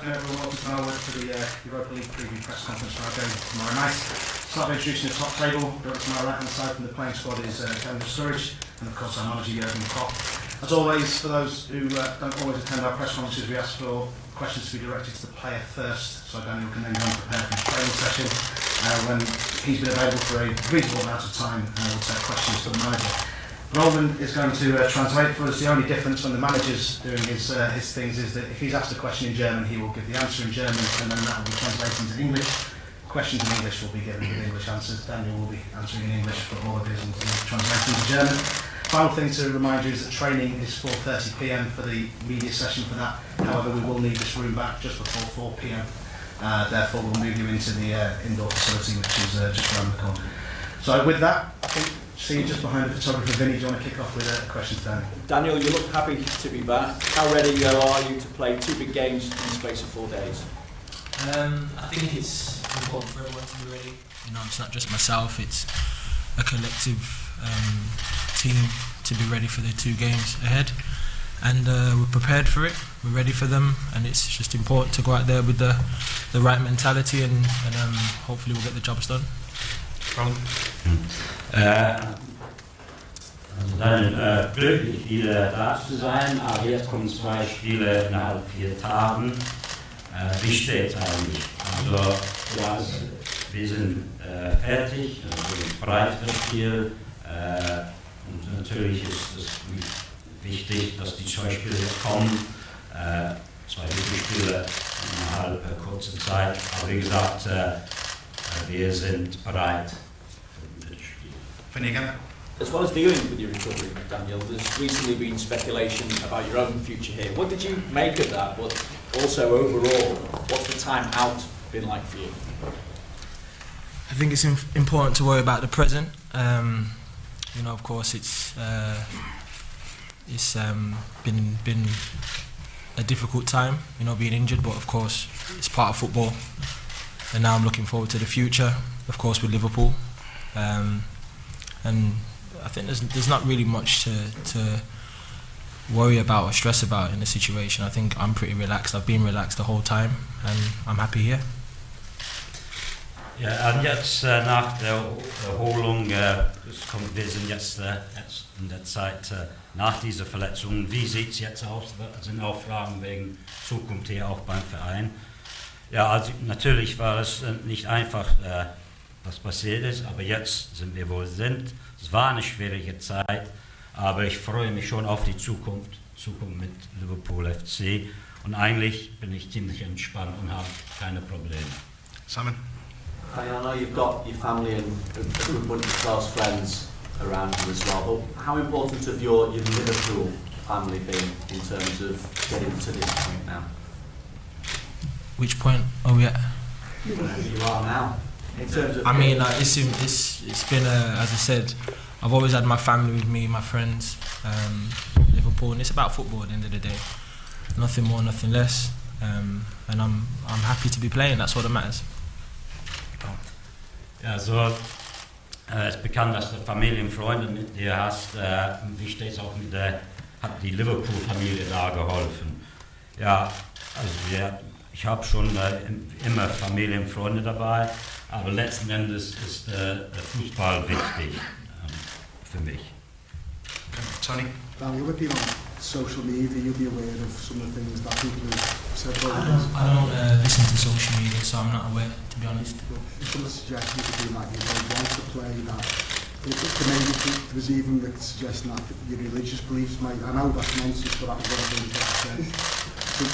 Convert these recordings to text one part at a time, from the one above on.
everyone. Welcome to our work for the Europa League preview press conference for our game tomorrow night. Start by introducing the top table. Directly to my right hand side from the playing squad is Daniel Sturridge, and of course our manager Jürgen Klopp. As always, for those who don't always attend our press conferences, we ask for questions to be directed to the player first, so Daniel can then go and prepare for his training session. When he's been available for a reasonable amount of time, we'll take questions to the manager. Roland is going to translate for us. The only difference when the manager's doing his things is that if he's asked a question in German, he will give the answer in German, and then that will be translated into English. Questions in English will be given with English answers. Daniel will be answering in English for all of his and translating into German. Final thing to remind you is that training is 4:30 p.m. for the media session for that. However, we will need this room back just before 4 p.m. Therefore, we'll move you into the indoor facility, which is just around the corner. So with that, I think see you just behind the photographer. Vinny, do you want to kick off with a question to Daniel? Daniel, you look happy to be back. How ready are you to play two big games in the space of 4 days? I think it's important for everyone to be ready. You know, it's not just myself, it's a collective team to be ready for the 2 games ahead. And we're prepared for it, we're ready for them, and it's just important to go out there with the right mentality and hopefully we'll get the jobs done. Dann glücklich wieder da zu sein, aber jetzt kommen 2 Spiele innerhalb 4 Tagen. Wie steht's eigentlich? Also ja, wir sind fertig, bereit für das Spiel. Und natürlich ist es wichtig, dass die 2 Spiele kommen. 2 Spiele innerhalb kurzer Zeit. Aber wie gesagt, wir sind bereit für das Spiel. As well as dealing with your recovery, Daniel, there's recently been speculation about your own future here. What did you make of that? But also overall, what's the time out been like for you? I think it's important to worry about the present. You know, of course, it's been a difficult time, you know, being injured. But of course, it's part of football. And now I'm looking forward to the future, of course, with Liverpool. And I think there's not really much to worry about or stress about in the situation. I think I'm pretty relaxed. I've been relaxed the whole time, and I'm happy here. Ja, und jetzt nach der Erholung, wir sind jetzt in der Zeit nach dieser Verletzung. Wie sieht es jetzt aus? Sind auch Fragen wegen Zukunft hier auch beim Verein? Ja, also natürlich war es nicht einfach, was passiert ist, aber jetzt sind wir, wo wir sind. Es war eine schwierige Zeit, aber ich freue mich schon auf die Zukunft mit Liverpool FC. Und eigentlich bin ich ziemlich entspannt und habe keine Probleme. Simon? I know you've got your family and a good bunch of close friends around you as well, but how important have your Liverpool family been in terms of getting to this point now? Which point are we at? Where you are now. In terms of I mean, it's been as I said, I've always had my family with me, my friends, Liverpool, and it's about football at the end of the day. Nothing more, nothing less, and I'm happy to be playing. That's what matters. Ja, so es ist bekannt, dass du Familie und Freunde mit dir hast. Wie steht es auch hat die Liverpool-Familie da geholfen? Ja, also ich habe schon immer Familie und Freunde dabei, aber letzten Endes ist der Fußball wichtig für mich. Tony? Daniel, you've been on social media, you'll be aware of some of the things that people have said about I don't listen to social media, so I'm not aware, to be honest. Some of the suggestions have been that you don't want to play, that there was even the suggestion that your religious beliefs might, I know that's nonsense, but that was what I've been trying to say. So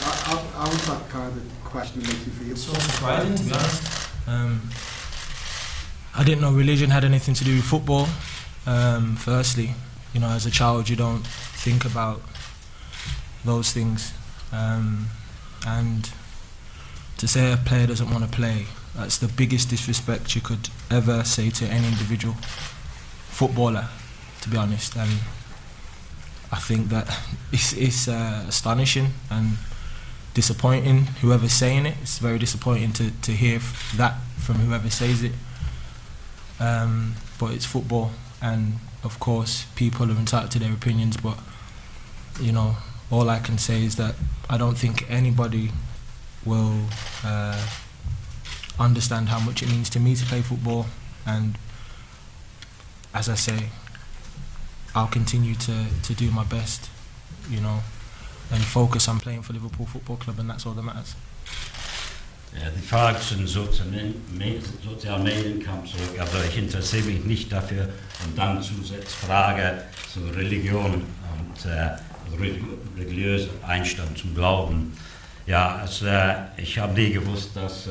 how does that kind of question make you feel? It's so surprising, to be honest. I didn't know religion had anything to do with football, firstly. You know, as a child you don't think about those things, and to say a player doesn't want to play, that's the biggest disrespect you could ever say to any individual footballer, to be honest. And I think that it's astonishing and disappointing, whoever's saying it. It's very disappointing to hear that from whoever says it, but it's football, and of course people are entitled to their opinions, but you know, all I can say is that I don't think anybody will understand how much it means to me to play football, and as I say, I'll continue to do my best, you know, and focus on playing for Liverpool Football Club, and that's all that matters. Ja, die Frage zu den sozialen Medien kam zurück, aber ich interessiere mich nicht dafür. Und dann Zusatzfrage zur Religion und religiöser Einstellung zum Glauben. Ja, also, ich habe nie gewusst, dass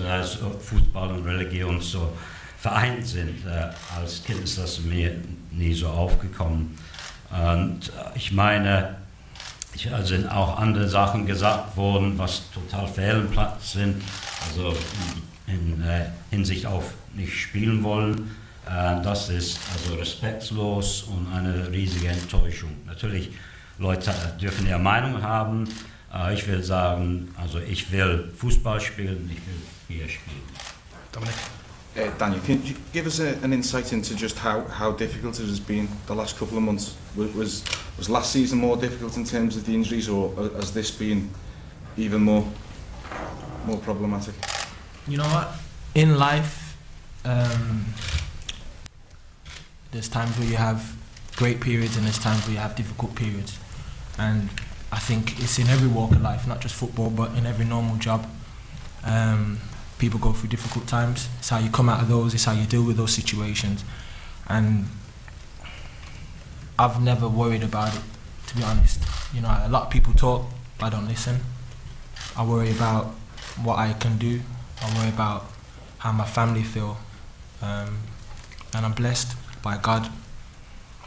Fußball und Religion so vereint sind. Als Kind ist das mir nie so aufgekommen. Und ich meine, sind auch andere Sachen gesagt worden, was total fehl am Platz sind, also in Hinsicht auf nicht spielen wollen. Das ist also respektlos und eine riesige Enttäuschung. Natürlich, Leute dürfen ihre Meinung haben. Ich will sagen, also ich will Fußball spielen, ich will Bier spielen. Dominic? Daniel, can you give us an insight into just how difficult it has been the last couple of months? Was last season more difficult in terms of the injuries, or has this been even more problematic? You know what? In life, there's times where you have great periods and there's times where you have difficult periods. And I think it's in every walk of life, not just football, but in every normal job. People go through difficult times. It's how you come out of those, it's how you deal with those situations. And I've never worried about it, to be honest. You know, a lot of people talk, but I don't listen. I worry about what I can do. I worry about how my family feel. And I'm blessed by God.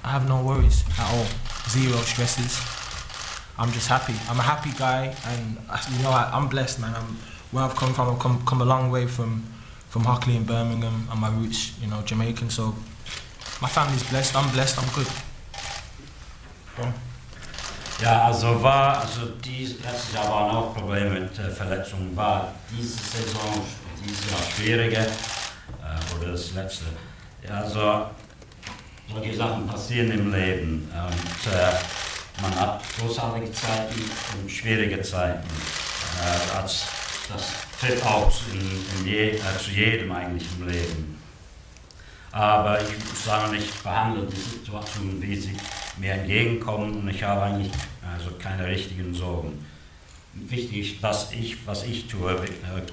I have no worries at all, zero stresses. I'm just happy. I'm a happy guy, and you know, I'm blessed, man. Where I've come from, I've come a long way from Hockley in Birmingham, and my roots, you know, Jamaican. So my family's blessed. I'm good. Ja, also letztes Jahr waren auch Probleme mit Verletzungen. War diese Saison, dieses Jahr schwieriger oder das letzte? Ja, also solche Sachen passieren im Leben, und man hat großartige Zeiten und schwierige Zeiten. Das trifft auch zu jedem eigentlich im Leben. Aber ich muss sagen, ich behandle die Situation, wie sie mir entgegenkommen, und ich habe eigentlich keine richtigen Sorgen. Wichtig ist, dass was ich tue,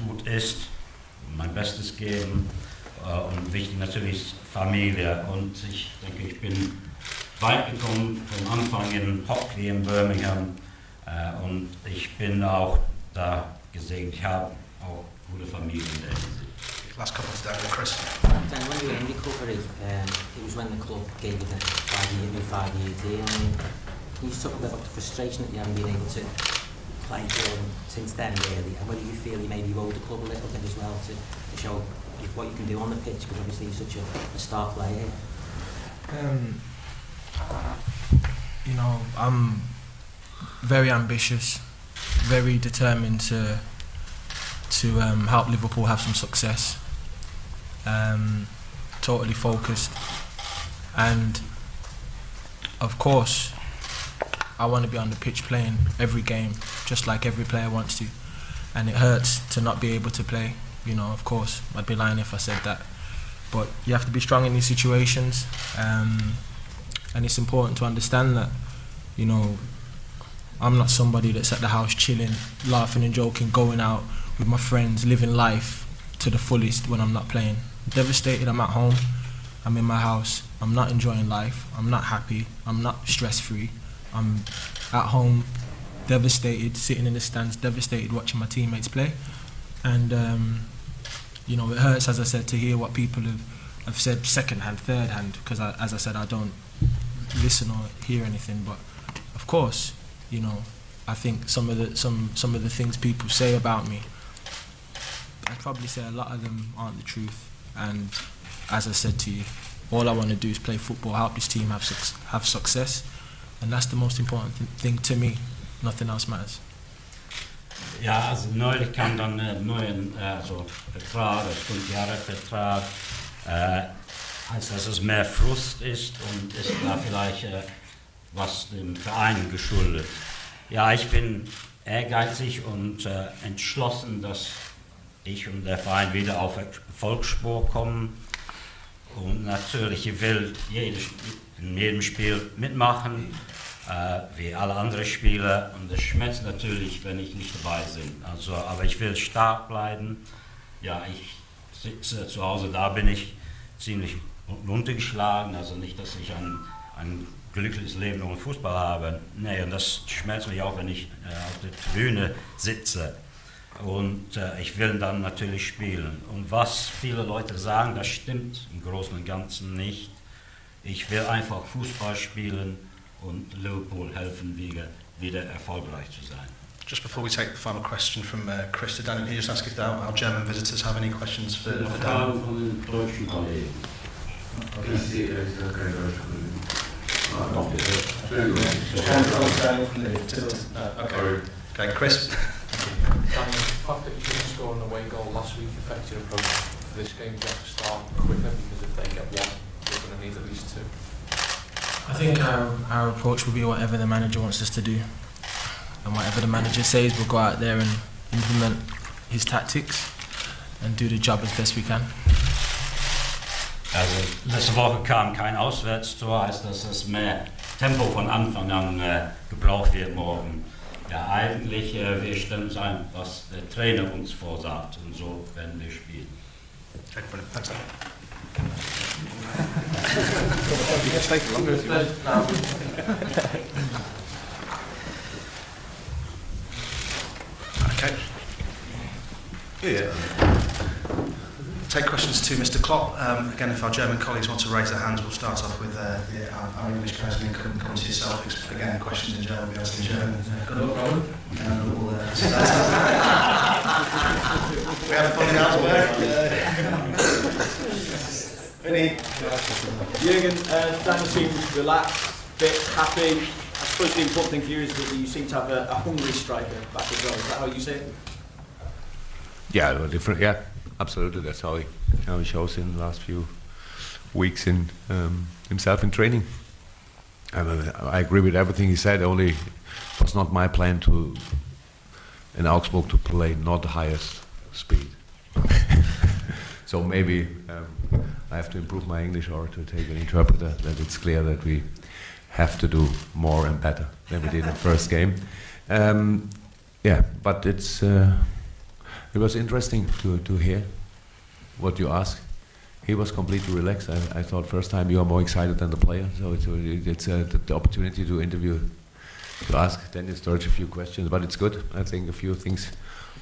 gut ist, mein Bestes geben, und wichtig natürlich ist Familie. Und ich denke, ich bin weit gekommen vom Anfang in Hockley in Birmingham, und ich bin auch da gesegnet. Ich habe auch gute Familie in der Hinsicht. Last couple of days, Chris. Dan, when you were in recovery, it was when the club gave you the 5-year deal. Can you talk a bit about the frustration that you haven't been able to play since then, really, and whether you feel you maybe owed the club a little bit as well to show what you can do on the pitch, because obviously you're such a star player. You know, I'm very ambitious, very determined to help Liverpool have some success. Totally focused, and of course I want to be on the pitch playing every game, just like every player wants to, and it hurts to not be able to play. You know, of course, I'd be lying if I said that, but you have to be strong in these situations, and it's important to understand that, you know, I'm not somebody that's at the house chilling, laughing and joking, going out with my friends, living life to the fullest when I'm not playing. I'm devastated, I'm at home, I'm in my house, I'm not enjoying life, I'm not happy, I'm not stress-free, I'm at home, devastated, sitting in the stands, devastated watching my teammates play. And you know, it hurts, as I said, to hear what people have said second-hand, third-hand, because as I said, I don't listen or hear anything. But of course, you know, I think some of the things people say about me, I'd probably say a lot of them aren't the truth. And as I said to you, all I want to do is play football, help this team have success, and that's the most important thing to me. Nothing else matters. Ja, also neulich kam dann ein neuer Vertrag, 5-Jahre-Vertrag, heißt, dass es mehr Frust ist und ist da vielleicht was dem Verein geschuldet. Ja, ich bin ehrgeizig und entschlossen, dass ich und der Verein wieder auf Erfolgsspur kommen. Und natürlich, ich will in jedem Spiel mitmachen, wie alle anderen Spieler. Und es schmerzt natürlich, wenn ich nicht dabei bin. Also, aber ich will stark bleiben. Ja, ich sitze zu Hause, da bin ich ziemlich runtergeschlagen. Also nicht, dass ich ein glückliches Leben ohne Fußball habe. Nee, und das schmerzt mich auch, wenn ich auf der Tribüne sitze. Und ich will dann natürlich spielen. Und was viele Leute sagen, das stimmt im Großen und Ganzen nicht. Ich will einfach Fußball spielen und Liverpool helfen, wieder erfolgreich zu sein. Just before we take the final question from Chris to Daniel, can you just ask if our German visitors have any questions for Daniel? Fragen von den deutschen Kollegen. Ich sehe keine deutschen Kollegen. Noch Okay, Chris. Daniel, the fact that you didn't score an away goal last week affects your approach for this game. You have to start quicker because if they get one, you're going to need at least two. I think our approach will be whatever the manager wants us to do. And whatever the manager says, we'll go out there and implement his tactics and do the job as best we can. Also letzte Woche kam kein Auswärtstor, heißt dass es mehr Tempo von Anfang an gebraucht wird morgen. Ja, eigentlich wir stellen uns ein, was der Trainer uns vorsagt und so werden wir spielen. Okay, brilliant. Thanks, Daniel. Okay. Yeah. Take questions to Mr. Klopp. Again, if our German colleagues want to raise their hands, we'll start off with our English guys and come to yourself. Again, questions in German, we'll be asked in German. Got a problem? And we'll we have fun in Augsburg. Jürgen, Daniel seems relaxed, fit, happy. I suppose the important thing for you is that you seem to have a hungry striker back as well. Is that how you see it? Yeah, well, different. Yeah, absolutely. That's how he shows in the last few weeks in himself in training. I agree with everything he said. Only it was not my plan in Augsburg to play not the highest speed. So maybe I have to improve my English or to take an interpreter that it's clear that we have to do more and better than we did in the first game. Yeah, but it was interesting to hear what you asked. He was completely relaxed. I thought first time you are more excited than the player, so it's the opportunity to interview, to ask Daniel Sturridge a few questions, but it's good. I think a few things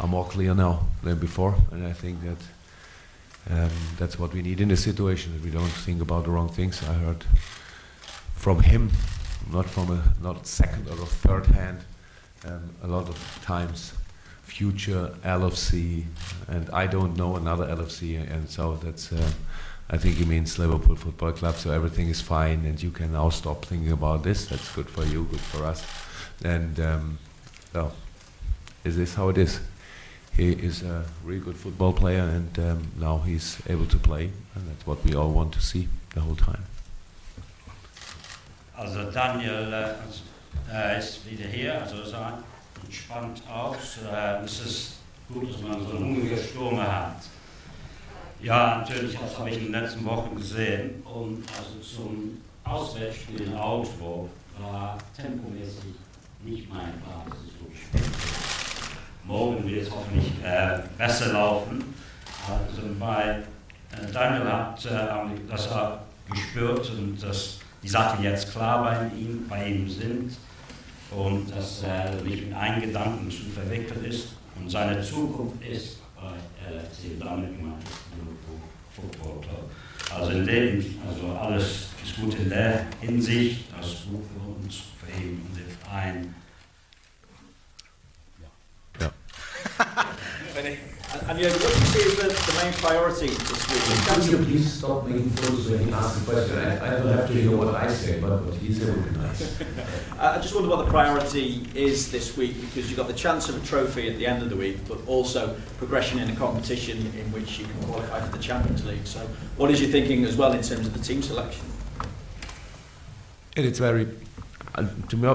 are more clear now than before, and I think that that's what we need in this situation, that we don't think about the wrong things. I heard from him, not second or third hand, a lot of times future LFC, and I don't know another LFC, and so that's I think he means Liverpool Football Club, so everything is fine and you can now stop thinking about this. That's good for you, good for us, and so is this how it is? He is a really good football player, and now he's able to play, and that's what we all want to see the whole time. Also Daniel ist wieder hier, also sah entspannt aus. Es ist gut, dass man so einen hungrigen Stürmer hat. Ja, natürlich, das habe ich in den letzten Wochen gesehen. Und also zum Auswärtsspiel in Augsburg war tempomäßig nicht mein Plan, dass es so gespielt wird. Morgen wird es hoffentlich besser laufen. Also bei Daniel hat das gespürt und dass die Sachen jetzt klar bei ihm sind und dass er nicht mit einem Gedanken zu verwickelt ist und seine Zukunft ist bei LFC, damit gemeint ist Liverpool Football Club. Also also alles ist gut in der Hinsicht, das ist gut für uns, für ihn und den Verein. And yeah, what do you see as the main priority this week? Can you please stop making fools when he asks a question? I don't have to hear what I say, but what he said would be nice. I just wonder what the priority is this week, because you've got the chance of a trophy at the end of the week, but also progression in a competition in which you can qualify for the Champions League. So what is your thinking as well in terms of the team selection? And it's very, to me,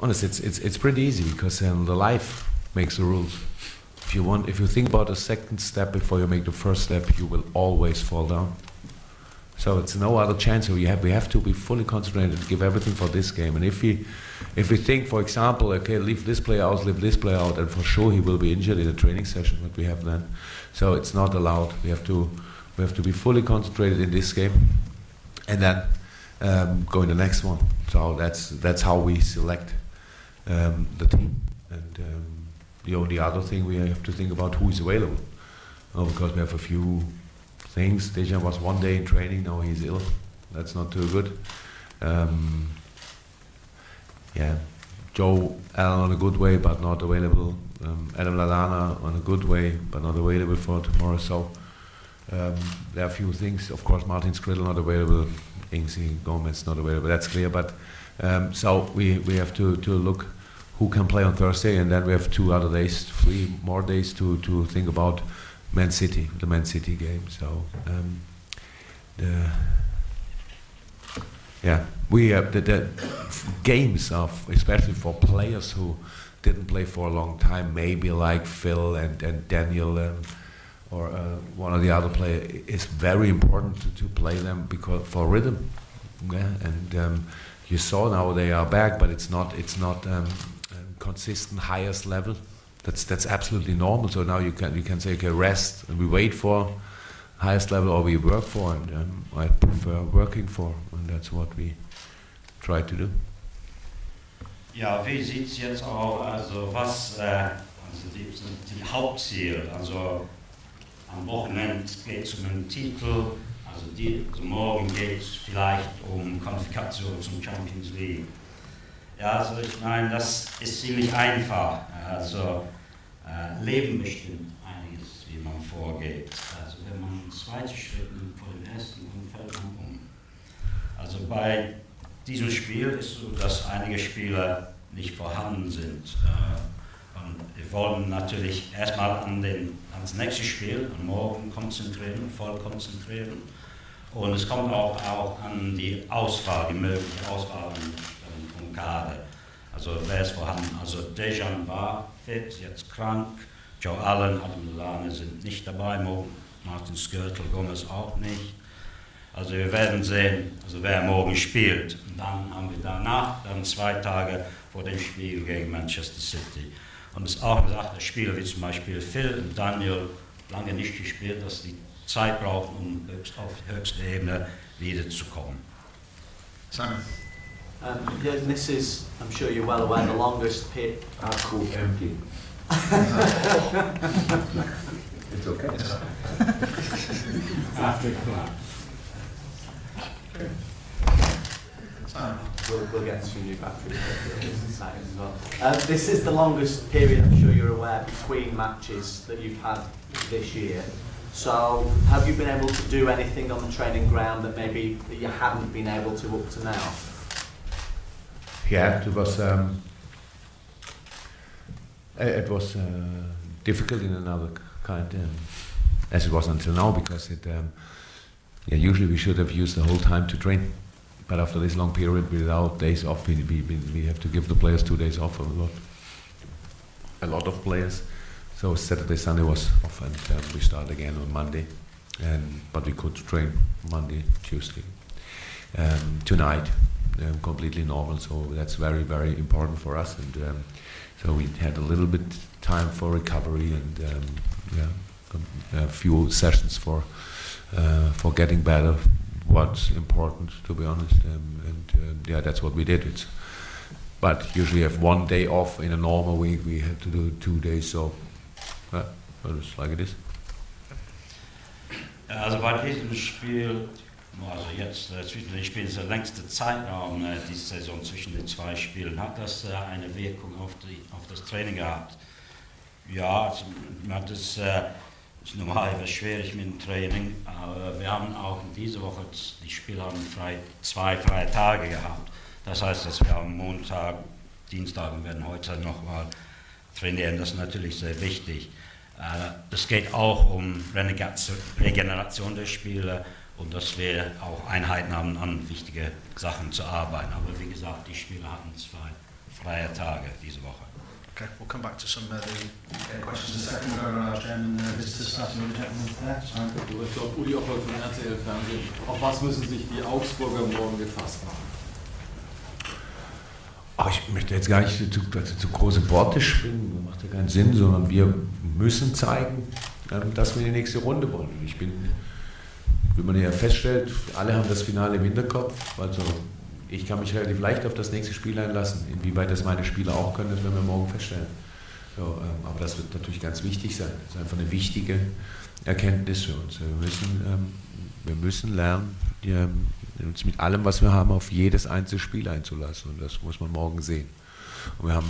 honest, it's pretty easy because the life makes the rules. If you think about the second step before you make the first step, you will always fall down. So it's no other chance. So we have to be fully concentrated and give everything for this game. And if we think, for example, okay, leave this player out, and for sure he will be injured in a training session that we have then. So it's not allowed. We have to be fully concentrated in this game, and then go in the next one. So that's how we select the team. And the only other thing we have to think about who is available. Because we have a few things. Dejan was 1 day in training, now he's ill. That's not too good. Joe Allen on a good way, but not available. Adam Lallana on a good way, but not available for tomorrow. So there are a few things. Of course, Martin Skriddle not available. Ingsi Gomez not available. That's clear. But so we have to look who can play on Thursday, and then we have 2 other days, 3 more days to think about the Man City game. So we have the games of, especially for players who didn't play for a long time, maybe like Phil and Daniel or one of the other players, it's very important to play them because for rhythm. Yeah, and you saw now they are back, but it's not consistent highest level. That's absolutely normal. So now you can say, okay, rest, and we wait for highest level, or we work for, and I prefer working for, and that's what we try to do. Ja, wie sieht es jetzt auch, also was die Hauptziele, also am Wochenende geht es um einen Titel, also morgen geht es vielleicht um Qualifikation zum Champions League. Ja, also ich meine, das ist ziemlich einfach. Also Leben bestimmt einiges, wie man vorgeht. Also wenn man einen zweiten Schritt nimmt vor dem ersten, dann fällt man um. Also bei diesem Spiel ist so, dass einige Spieler nicht vorhanden sind. Und wir wollen natürlich erstmal ans nächste Spiel, am Morgen konzentrieren, voll konzentrieren. Und es kommt auch an die Auswahl, die mögliche Auswahl vom Kader. Also wer ist vorhanden? Also Dejan war fit, jetzt krank. Joe Allen, Adam Lallana sind nicht dabei, Martin Skrtel, Gomez auch nicht. Also wir werden sehen, also wer morgen spielt. Und dann haben wir danach, dann 2 Tage vor dem Spiel gegen Manchester City. Und es ist auch gesagt, dass Spieler wie zum Beispiel Phil und Daniel lange nicht gespielt, dass die Zeit brauchen, um auf die höchste Ebene wiederzukommen. Simon. Yeah, this is, I'm sure you're well aware, the longest pit. Cool, empty. It's okay. After class. We'll get to you after this as well. This is the longest period, I'm sure you're aware, between matches that you've had this year. So, have you been able to do anything on the training ground that maybe you haven't been able to up to now? Yeah, it was difficult in another kind, as it was until now, because usually we should have used the whole time to train, but after this long period without days off, we have to give the players 2 days off. A lot of players. So Saturday, Sunday was off, and we start again on Monday, but we could train Monday, Tuesday, tonight. Completely normal, so that's very, very important for us, and so we had a little bit time for recovery, and a few sessions for getting better. What's important, to be honest, that's what we did. But usually have 1 day off in a normal week. We had to do 2 days, so it's like it is. Also bei diesem Spiel, also jetzt zwischen den Spielen ist der längste Zeitraum diese Saison zwischen den 2 Spielen. Hat das eine Wirkung auf das Training gehabt? Ja, also, das ist normal etwas schwierig mit dem Training, aber wir haben auch in dieser Woche, die Spieler haben 2 freie Tage gehabt. Das heißt, dass wir am Montag, Dienstag und werden heute nochmal trainieren. Das ist natürlich sehr wichtig. Es geht auch um Regeneration der Spieler und dass wir auch Einheiten haben, an wichtige Sachen zu arbeiten. Aber wie gesagt, die Spieler hatten freie Tage diese Woche. Okay, we'll come back to some of the questions in a second. We're going to our German visitors, starting with the gentleman there. Ich glaube, Uli auch heute vom RTL-Fernsehen. Auf was müssen sich die Augsburger morgen gefasst machen? Ich möchte jetzt gar nicht zu große Worte schwingen, das macht ja keinen Sinn, sondern wir müssen zeigen, dass wir in die nächste Runde wollen. Wie man hier feststellt, alle haben das Finale im Hinterkopf, also ich kann mich relativ leicht auf das nächste Spiel einlassen. Inwieweit das meine Spieler auch können, das werden wir morgen feststellen. So, aber das wird natürlich ganz wichtig sein. Das ist einfach eine wichtige Erkenntnis für uns. Wir müssen lernen, uns mit allem, was wir haben, auf jedes einzelne Spiel einzulassen. Und das muss man morgen sehen. Und wir haben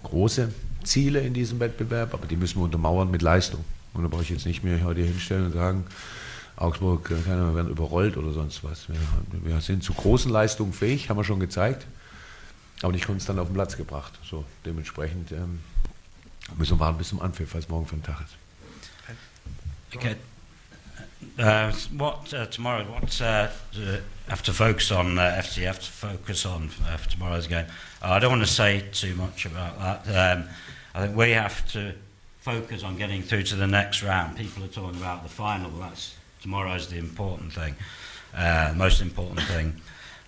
große Ziele in diesem Wettbewerb, aber die müssen wir untermauern mit Leistung. Und da brauche ich jetzt nicht mehr heute hinstellen und sagen, Augsburg, wir werden überrollt oder sonst was. Wir sind zu großen Leistungen fähig, haben wir schon gezeigt, aber nicht konstant auf den Platz gebracht. So, dementsprechend müssen wir warten bis zum Anpfiff, was morgen für ein Tag ist. Okay. Tomorrow? What have to focus on? FC have to focus on for tomorrow's game. I don't want to say too much about that. I think we have to focus on getting through to the next round. People are talking about the final. Tomorrow's the important thing, most important thing.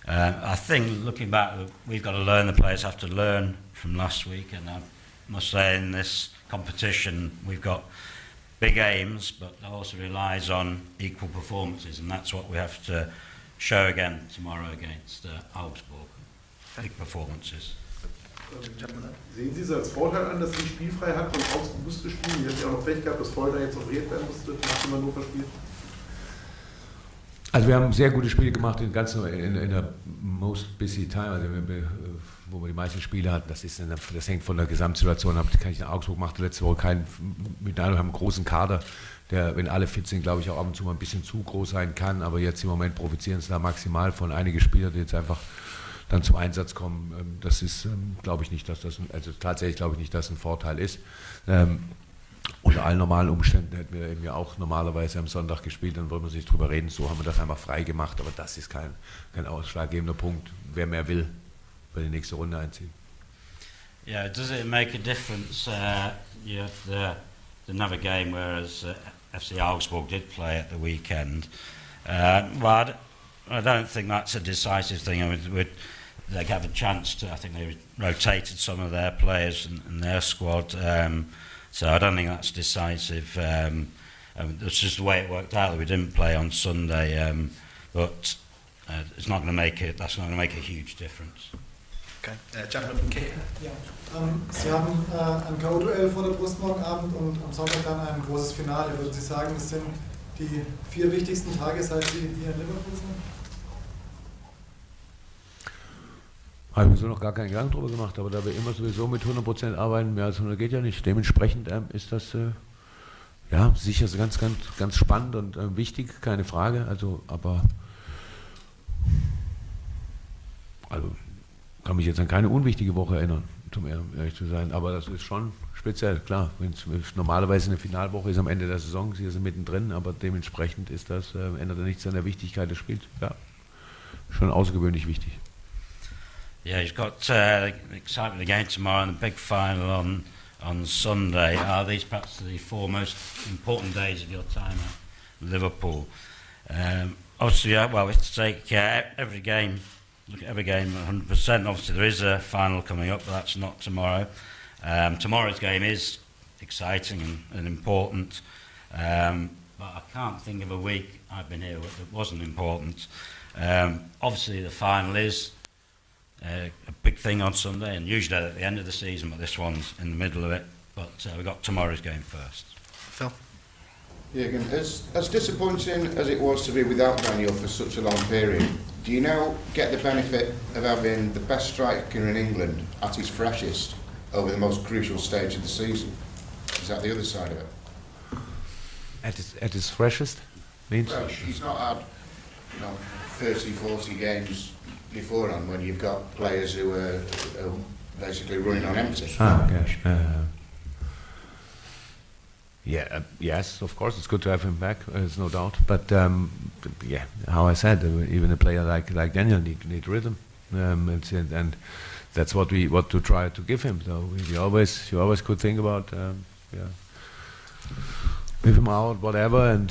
I think looking back, we've got to learn. The players have to learn from last week, and I must say in this competition we've got big aims, but it also relies on equal performances, and that's what we have to show again tomorrow against Augsburg. Big performances. Sehen Sie es als Vorteil an, dass Sie spielfrei hatten und Augsburg musste spielen? Sie hatten ja auch noch Pech gehabt, dass Voller jetzt operiert werden musste, nachdem man nur verspielt. Also wir haben sehr gute Spiele gemacht in der most busy time, also wo wir die meisten Spiele hatten. Das hängt von der Gesamtsituation ab. Kann ich in Augsburg machte letzte Woche keinen mit einem, wir haben einen großen Kader, der, wenn alle fit sind, glaube ich, auch ab und zu mal ein bisschen zu groß sein kann. Aber jetzt im Moment profitieren es da maximal von einigen Spielern, die jetzt einfach dann zum Einsatz kommen. Das ist, glaube ich nicht, tatsächlich glaube ich nicht, dass ein Vorteil ist. Unter allen normalen Umständen hätten wir eben ja auch normalerweise am Sonntag gespielt, dann wollen wir nicht drüber reden, so haben wir das einfach frei gemacht, aber das ist kein ausschlaggebender Punkt. Wer mehr will, die nächste Runde einziehen. Yeah, does it make a difference? You have another game, whereas FC Augsburg did play at the weekend. Well, I don't think that's a decisive thing. I mean, they have a chance to. I think they rotated some of their players in their squad. So I don't think that's decisive. It's just the way it worked out that we didn't play on Sunday, but it's not going to make it. That's not going to make a huge difference. Okay, gentleman from Kicker. Ja. Sie haben ein K.O.-Duell vor der Brust morgen Abend und am Sonntag dann ein großes Finale. Würden Sie sagen, das sind die 4 wichtigsten Tage, seit Sie hier in Liverpool sind? Habe ich mir so noch gar keinen Gedanken drüber gemacht, aber da wir immer sowieso mit 100% arbeiten, mehr als 100 geht ja nicht. Dementsprechend ist das ja sicher ganz spannend und wichtig, keine Frage. Also kann mich jetzt an keine unwichtige Woche erinnern, um ehrlich zu sein. Aber das ist schon speziell, klar. Normalerweise eine Finalwoche ist am Ende der Saison, sie sind mittendrin, aber dementsprechend ist das ändert ja nichts an der Wichtigkeit des Spiels. Ja, schon außergewöhnlich wichtig. Yeah, you've got the excitement again tomorrow and the big final on Sunday. Are these perhaps the 4 most important days of your time at Liverpool? Obviously, well, we have to take every game, look at every game 100%. Obviously, there is a final coming up, but that's not tomorrow. Tomorrow's game is exciting and important, but I can't think of a week I've been here that wasn't important. Obviously, the final is a big thing on Sunday, and usually at the end of the season, but this one's in the middle of it. But we've got tomorrow's game first. Phil? Jürgen, as disappointing as it was to be without Daniel for such a long period, do you now get the benefit of having the best striker in England at his freshest over the most crucial stage of the season? Is that the other side of it? At his freshest? Means? Well, he's not had 30, 40 games beforehand when you've got players who are basically running on empty. Okay. Yes, of course, it's good to have him back. There's no doubt. But yeah, how I said, even a player like Daniel need rhythm. and that's what to try to give him. So you always could think about leave him out, whatever, and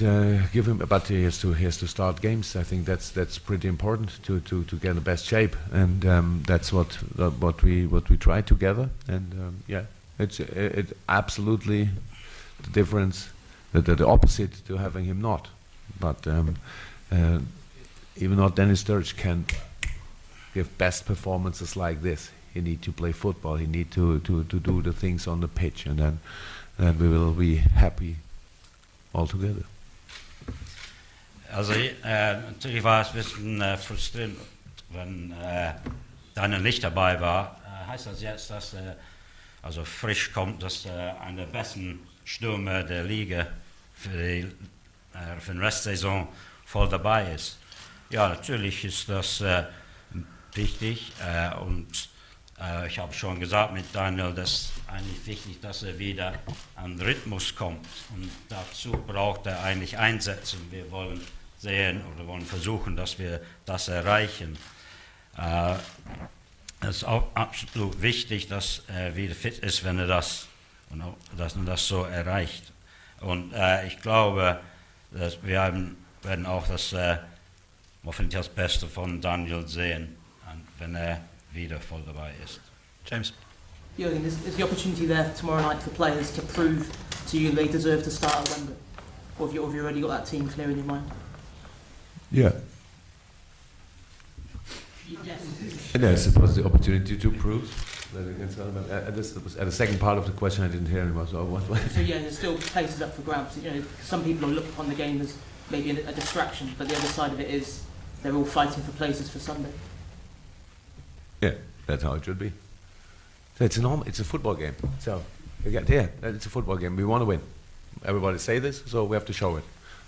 give him. But he has to start games. I think that's pretty important to get in the best shape, and that's what we try together. And it's absolutely the difference, the opposite to having him not. But even not Daniel Sturridge can give best performances like this. He need to play football. He need to do the things on the pitch, and then we will be happy all together. Also natürlich war es ein bisschen frustrierend, wenn Daniel nicht dabei war. Heißt das jetzt, dass also frisch kommt, dass einer der besten Stürmer der Liga für den Rest der Saison voll dabei ist? Ja, natürlich ist das wichtig und ich habe schon gesagt mit Daniel, dass eigentlich wichtig, dass wieder an Rhythmus kommt und dazu braucht er eigentlich Einsätze. Wir wollen sehen oder wollen versuchen, dass wir das erreichen. Es ist auch absolut wichtig, dass er wieder fit ist, wenn er das so erreicht. Und ich glaube, dass wir werden auch hoffentlich das Beste von Daniel sehen, wenn er wieder voll dabei ist. James. Jürgen, is the opportunity there tomorrow night for players to prove to you they deserve to start at Wembley? Or have you already got that team clear in your mind? Yeah. Yes. And I suppose the opportunity to prove that against at the second part of the question I didn't hear anymore. So what? So yeah, there's still places up for grabs. You know, some people look upon the game as maybe a distraction, but the other side of it is they're all fighting for places for Sunday. Yeah, that's how it should be. So it's a football game. So it's a football game. We want to win. Everybody say this, so we have to show it.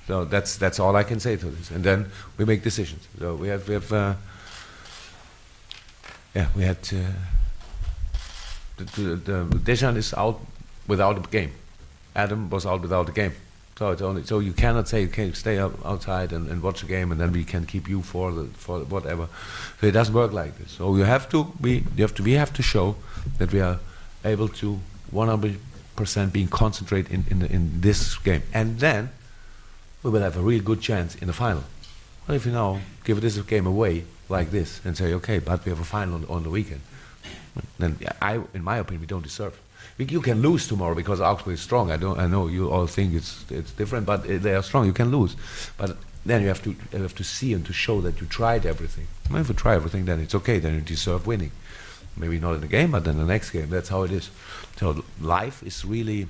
So that's all I can say to this. And then we make decisions. So we had Dejan is out without a game. Adam was out without a game. So it's only so you cannot say okay, stay outside and watch a game and then we can keep you for whatever. So it doesn't work like this. So we have to show that we are able to 100% being concentrated in this game, and then we will have a really good chance in the final. What if you now give this game away like this and say okay, but we have a final on the weekend? Then in my opinion, we don't deserve. You can lose tomorrow because Augsburg is strong. I know you all think it's different, but they are strong. You can lose, but then you have to see and to show that you tried everything. If you try everything, then it's okay. Then you deserve winning. Maybe not in the game, but then the next game. That's how it is. So life is really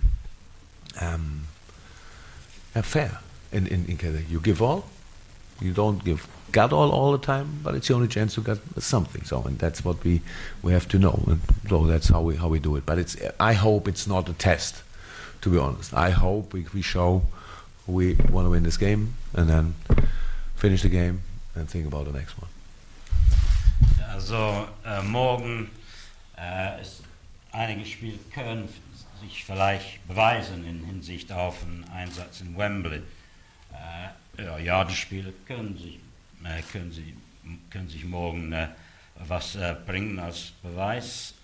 fair. In Canada, you give all. You don't got all the time, but it's the only chance to get something. So, and that's what we have to know, and so that's how we do it. But I hope it's not a test, to be honest. I hope we show we want to win this game, and then finish the game and think about the next one. Also morgen ist einige Spiele können sich vielleicht beweisen in Hinsicht auf einen Einsatz in Wembley. Die Spiele können sich morgen was bringen als Beweis,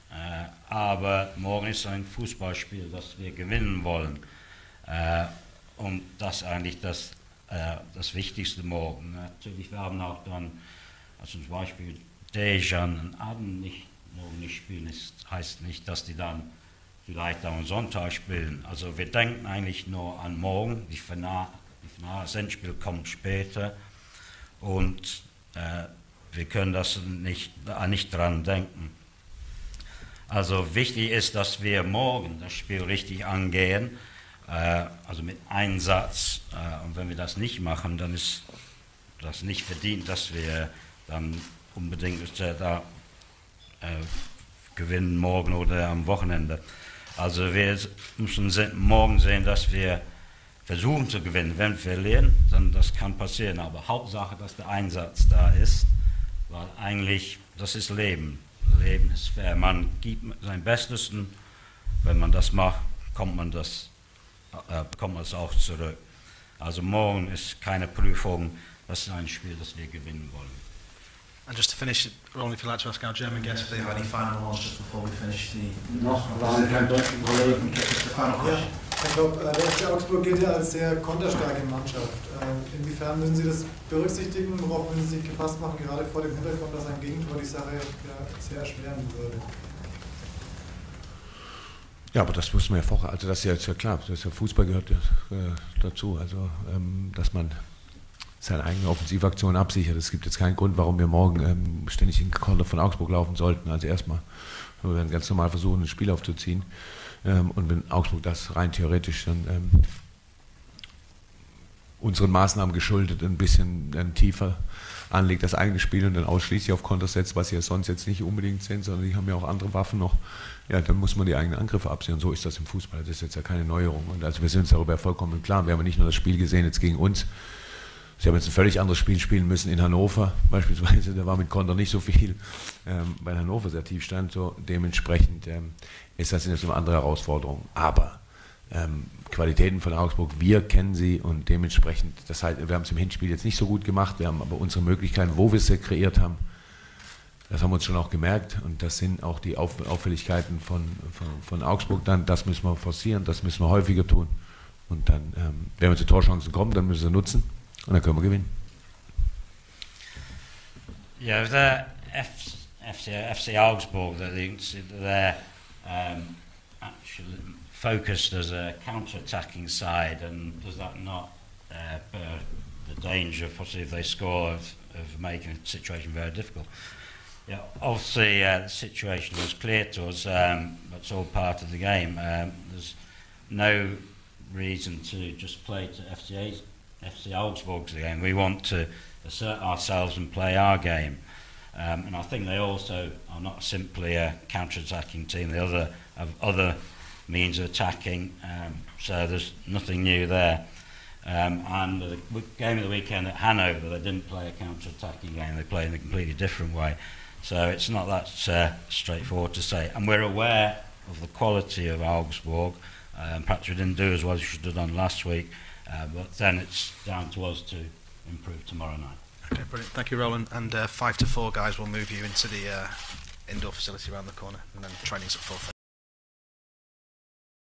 aber morgen ist ein Fußballspiel, das wir gewinnen wollen, und das ist eigentlich das Wichtigste morgen. Natürlich, wir haben auch dann, also zum Beispiel Dejan und Adam morgen nicht spielen, heißt nicht, dass die dann vielleicht am Sonntag spielen. Also wir denken eigentlich nur an morgen, die das Endspiel kommt später und wir können das nicht dran denken. Also wichtig ist, dass wir morgen das Spiel richtig angehen, also mit Einsatz, und wenn wir das nicht machen, dann ist das nicht verdient, dass wir dann unbedingt gewinnen morgen oder am Wochenende. Also wir müssen morgen sehen, dass wir versuchen zu gewinnen. Wenn wir verlieren, dann das kann passieren. Aber Hauptsache, dass der Einsatz da ist, weil eigentlich, das ist Leben. Leben ist fair. Man gibt sein Bestes und wenn man das macht, bekommt man es auch zurück. Also morgen ist keine Prüfung, das ist ein Spiel, das wir gewinnen wollen. And just to finish, Roland, if you'd like to ask our German guests if they have any final ones just before we finish the... Noch waren kein deutschen Kollegen. Ja, Herr Klopp, der FC Augsburg gilt ja als sehr konterstarke Mannschaft. Inwiefern müssen Sie das berücksichtigen? Worauf müssen Sie sich gefasst machen, gerade vor dem Hintergrund, dass ein Gegentor die Sache ja sehr erschweren würde? Ja, aber das muss man ja vorher, also das ist ja klar, das ist ja Fußball gehört dazu, also dass man seine eigene Offensivaktion absichert. Es gibt jetzt keinen Grund, warum wir morgen ständig in Konter von Augsburg laufen sollten. Also erstmal, wir werden ganz normal versuchen, ein Spiel aufzuziehen. Und wenn Augsburg das rein theoretisch dann unseren Maßnahmen geschuldet ein bisschen tiefer anlegt, das eigene Spiel und dann ausschließlich auf Konter setzt, was sie ja sonst jetzt nicht unbedingt sind, sondern die haben ja auch andere Waffen noch, ja, dann muss man die eigenen Angriffe absichern. So ist das im Fußball. Das ist jetzt ja keine Neuerung. Und also wir sind uns darüber vollkommen klar. Wir haben nicht nur das Spiel gesehen jetzt gegen uns. Sie haben jetzt ein völlig anderes Spiel spielen müssen in Hannover beispielsweise. Da war mit Konter nicht so viel, weil Hannover sehr tief stand. So. Dementsprechend ist das jetzt eine andere Herausforderung. Aber Qualitäten von Augsburg, wir kennen sie und dementsprechend, das heißt, wir haben es im Hinspiel jetzt nicht so gut gemacht. Wir haben aber unsere Möglichkeiten, wo wir sie kreiert haben, das haben wir uns schon auch gemerkt und das sind auch die Auffälligkeiten von Augsburg dann. Das müssen wir forcieren, das müssen wir häufiger tun. Und dann, wenn wir zu Torchancen kommen, dann müssen wir sie nutzen. Und dann können wir gewinnen. Yeah, the FC Augsburg, they're actually focused as a counter-attacking side, and does that not bear the danger, possibly if they score, of making the situation very difficult? Yeah, obviously the situation was clear to us. That's all part of the game. There's no reason to just play to FC Augsburg's game. We want to assert ourselves and play our game. And I think they also are not simply a counter-attacking team. They have other means of attacking, so there's nothing new there. And the game of the weekend at Hanover, they didn't play a counter-attacking game. They played in a completely different way. So it's not that straightforward to say. And we're aware of the quality of Augsburg. Perhaps we didn't do as well as we should have done last week. But then it's down to us to improve tomorrow night. Okay, brilliant. Thank you, Roland. And 5 to 4 guys will move you into the indoor facility around the corner, and then training's at 4:30.